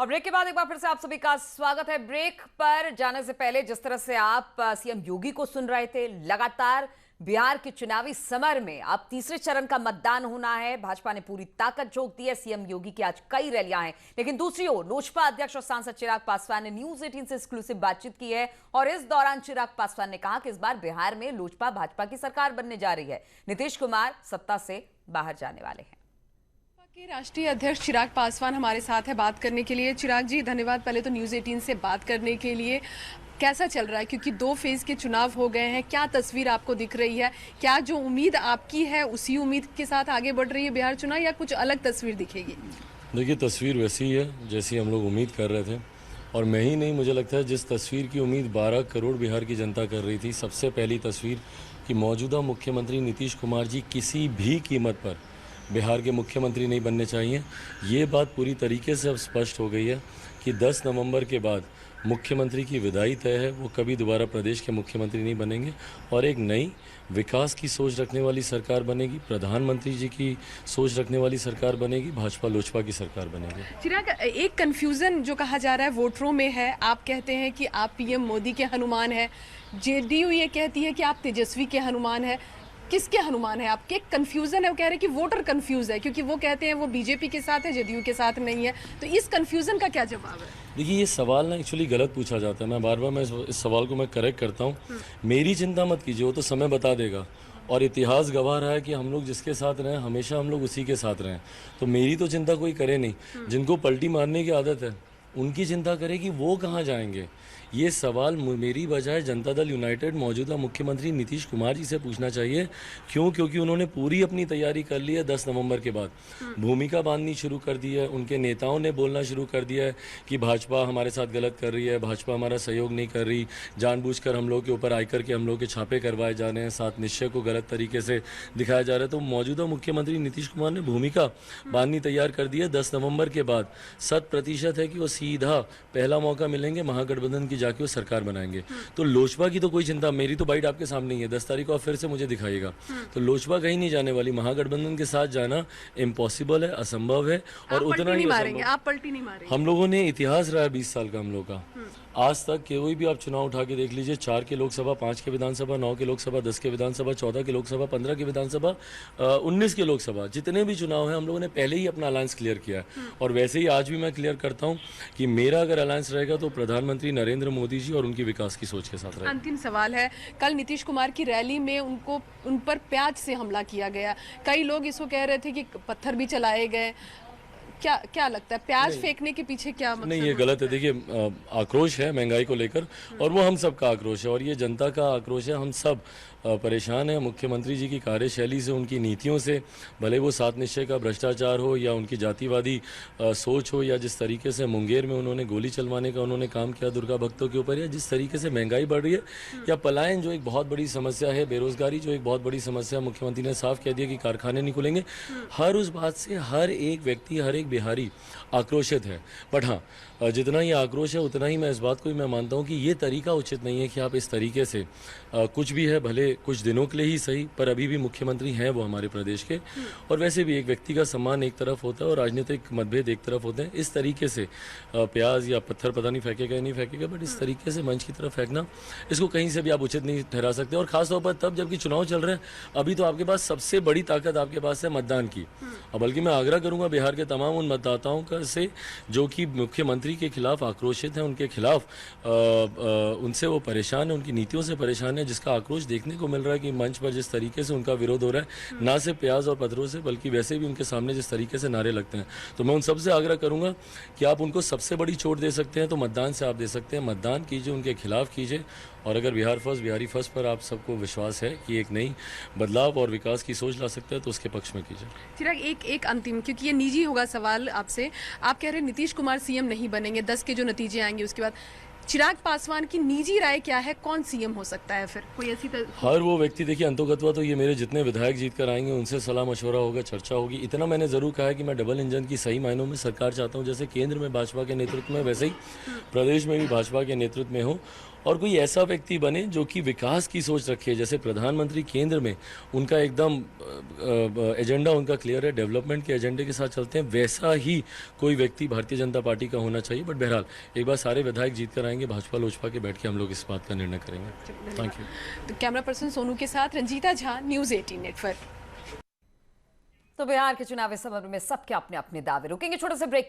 और ब्रेक के बाद एक बार फिर से आप सभी का स्वागत है। ब्रेक पर जाने से पहले जिस तरह से आप सीएम योगी को सुन रहे थे, लगातार बिहार के चुनावी समर में अब तीसरे चरण का मतदान होना है। भाजपा ने पूरी ताकत झोंक दी है। सीएम योगी की आज कई रैलियां हैं, लेकिन दूसरी ओर लोजपा अध्यक्ष और सांसद चिराग पासवान ने न्यूज 18 से एक्सक्लूसिव बातचीत की है और इस दौरान चिराग पासवान ने कहा कि इस बार बिहार में लोजपा भाजपा की सरकार बनने जा रही है। नीतीश कुमार सत्ता से बाहर जाने वाले हैं। के राष्ट्रीय अध्यक्ष चिराग पासवान हमारे साथ है बात करने के लिए। चिराग जी धन्यवाद पहले तो न्यूज़ 18 से बात करने के लिए। कैसा चल रहा है, क्योंकि 2 फेज के चुनाव हो गए हैं, क्या तस्वीर आपको दिख रही है? क्या जो उम्मीद आपकी है उसी उम्मीद के साथ आगे बढ़ रही है बिहार चुनाव, या कुछ अलग तस्वीर दिखेगी? देखिए, तस्वीर वैसी ही है जैसी हम लोग उम्मीद कर रहे थे, और मैं ही नहीं, मुझे लगता है जिस तस्वीर की उम्मीद 12 करोड़ बिहार की जनता कर रही थी। सबसे पहली तस्वीर कि मौजूदा मुख्यमंत्री नीतीश कुमार जी किसी भी कीमत पर बिहार के मुख्यमंत्री नहीं बनने चाहिए। ये बात पूरी तरीके से अब स्पष्ट हो गई है कि 10 नवंबर के बाद मुख्यमंत्री की विदाई तय है। वो कभी दोबारा प्रदेश के मुख्यमंत्री नहीं बनेंगे और एक नई विकास की सोच रखने वाली सरकार बनेगी। प्रधानमंत्री जी की सोच रखने वाली सरकार बनेगी। भाजपा लोजपा की सरकार बनेगी। चिराग, एक कंफ्यूजन जो कहा जा रहा है वोटरों में है। आप कहते हैं कि आप पीएम मोदी के हनुमान है, जेडीयू ये कहती है कि आप तेजस्वी के हनुमान है। किसके हनुमान है आपके? कंफ्यूजन है, वो कह रहे हैं कि वोटर कंफ्यूज है, क्योंकि वो कहते हैं वो बीजेपी के साथ है, जेडीयू के साथ नहीं है। तो इस कंफ्यूजन का क्या जवाब है? देखिए, ये सवाल ना एक्चुअली गलत पूछा जाता है। मैं बार बार इस सवाल को मैं करेक्ट करता हूँ। मेरी चिंता मत कीजिए, वो तो समय बता देगा, और इतिहास गवाह रहा है कि हम लोग जिसके साथ रहें हमेशा हम लोग उसी के साथ रहें। तो मेरी तो चिंता कोई करे नहीं। जिनको पलटी मारने की आदत है उनकी चिंता करे कि वो कहाँ जाएंगे। ये सवाल मेरी बजाय जनता दल यूनाइटेड मौजूदा मुख्यमंत्री नीतीश कुमार जी से पूछना चाहिए। क्यों? क्योंकि उन्होंने पूरी अपनी तैयारी कर ली है। 10 नवंबर के बाद भूमिका बांधनी शुरू कर दी है। उनके नेताओं ने बोलना शुरू कर दिया है कि भाजपा हमारे साथ गलत कर रही है, भाजपा हमारा सहयोग नहीं कर रही, जानबूझकर हम लोग के ऊपर आयकर के हम लोग के छापे करवाए जा रहे हैं, सात निश्चय को गलत तरीके से दिखाया जा रहा है। तो मौजूदा मुख्यमंत्री नीतीश कुमार ने भूमिका बांधनी तैयार कर दी है। 10 नवंबर के बाद 100% है कि वो सीधा पहला मौका मिलेंगे महागठबंधन की, जाके वो सरकार बनाएंगे। तो लोजपा की तो कोई चिंता, मेरी तो बाइट आपके सामने ही है। 10 तारीख को आप फिर से मुझे दिखाइएगा। तो लोजपा कहीं नहीं जाने वाली। महागठबंधन के साथ जाना इम्पॉसिबल है, असंभव है। और उतना ही आप पलटी नहीं मारेंगे। हम लोगों ने इतिहास रहा है 20 साल का हम लोग का। आज तक कोई भी आप चुनाव उठा के देख लीजिए, 4 के लोकसभा, 5 के विधानसभा, 9 के लोकसभा, 10 के विधानसभा, 14 के लोकसभा, 15 के विधानसभा, 19 के लोकसभा, जितने भी चुनाव हैं हम लोगों ने पहले ही अपना अलायंस क्लियर किया है। और वैसे ही आज भी मैं क्लियर करता हूं कि मेरा अगर अलायंस रहेगा तो प्रधानमंत्री नरेंद्र मोदी जी और उनकी विकास की सोच के साथ रहेगा। अंतिम सवाल है, कल नीतीश कुमार की रैली में उन पर प्याज से हमला किया गया। कई लोग इसको कह रहे थे कि पत्थर भी चलाए गए। क्या लगता है, प्याज फेंकने के पीछे क्या मकसद? नहीं, ये गलत है। देखिए, आक्रोश है महंगाई को लेकर, और वो हम सब का आक्रोश है, और ये जनता का आक्रोश है। हम सब परेशान हैं मुख्यमंत्री जी की कार्यशैली से, उनकी नीतियों से। भले वो सात निश्चय का भ्रष्टाचार हो, या उनकी जातिवादी सोच हो, या जिस तरीके से मुंगेर में उन्होंने गोली चलवाने का उन्होंने काम किया दुर्गा भक्तों के ऊपर, या जिस तरीके से महंगाई बढ़ रही है, या पलायन जो एक बहुत बड़ी समस्या है, बेरोजगारी जो एक बहुत बड़ी समस्या, मुख्यमंत्री ने साफ कह दिया कि कारखाने नहीं खुलेंगे। हर उस बात से हर एक व्यक्ति, हर एक बिहारी आक्रोशित है। बट हाँ, जितना ही आक्रोश है उतना ही मैं इस बात को भी मैं मानता हूँ कि ये तरीका उचित नहीं है कि आप इस तरीके से कुछ भी है, भले कुछ दिनों के लिए ही सही, पर अभी भी मुख्यमंत्री हैं वो हमारे प्रदेश के। और वैसे भी एक व्यक्ति का सम्मान एक तरफ होता है और राजनीतिक मतभेद एक तरफ होते हैं। इस तरीके से प्याज या पत्थर पता नहीं फेंकेगा या नहीं फेंकेगा, बट इस तरीके से मंच की तरफ फेंकना, इसको कहीं से भी आप उचित नहीं ठहरा सकते। और खासतौर पर तब जबकि चुनाव चल रहे हैं। अभी तो आपके पास सबसे बड़ी ताकत आपके पास है मतदान की। और बल्कि मैं आग्रह करूंगा बिहार के तमाम उन मतदाताओं का से जो कि मुख्यमंत्री के खिलाफ आक्रोशित हैं, उनके खिलाफ उनसे वो परेशान है, उनकी नीतियों से परेशान है, जिसका आक्रोश देखने को मिल रहा है कि मंच पर जिस तरीके से उनका विरोध हो रहा है, ना सिर्फ प्याज और पत्थरों से, बल्कि वैसे भी उनके सामने जिस तरीके से नारे लगते हैं। तो मैं उन सबसे आग्रह करूंगा कि आप उनको सबसे बड़ी चोट दे सकते हैं तो मतदान से आप दे सकते हैं। मतदान कीजिए, उनके खिलाफ कीजिए। और अगर बिहार फर्स्ट, बिहारी फर्स्ट पर आप सबको विश्वास है कि एक नई बदलाव और विकास की सोच ला सकते हैं, तो उसके पक्ष में कीजिए। चिराग, एक अंतिम, क्योंकि ये निजी होगा सवाल आपसे। आप कह रहे हैं नीतीश कुमार सीएम नहीं बनेंगे, 10 के जो नतीजे आएंगे उसके बाद। चिराग पासवान की निजी राय क्या है, कौन सीएम हो सकता है फिर? कोई ऐसी हर वो व्यक्ति, देखिए अंतोगत्वा तो ये मेरे जितने विधायक जीत कर आएंगे उनसे सलाह मशवरा होगा, चर्चा होगी। इतना मैंने जरूर कहा है कि मैं डबल इंजन की सही मायनों में सरकार चाहता हूँ। जैसे केंद्र में भाजपा के नेतृत्व में, वैसे ही प्रदेश में भी भाजपा के नेतृत्व में हो। और कोई ऐसा व्यक्ति बने जो कि विकास की सोच रखे। जैसे प्रधानमंत्री केंद्र में उनका एकदम एजेंडा उनका क्लियर है, डेवलपमेंट के एजेंडे के साथ चलते हैं, वैसा ही कोई व्यक्ति भारतीय जनता पार्टी का होना चाहिए। बट बहरहाल एक बार सारे विधायक जीत कर आएंगे, भाजपा लोजपा के बैठ के हम लोग इस बात का निर्णय करेंगे। Thank you. तो कैमरा पर्सन सोनू के साथ रंजीता झा, न्यूज़ 18 नेटवर्क। तो बिहार के चुनावी समर में सबके अपने अपने दावे। रुकेंगे छोटे से ब्रेक।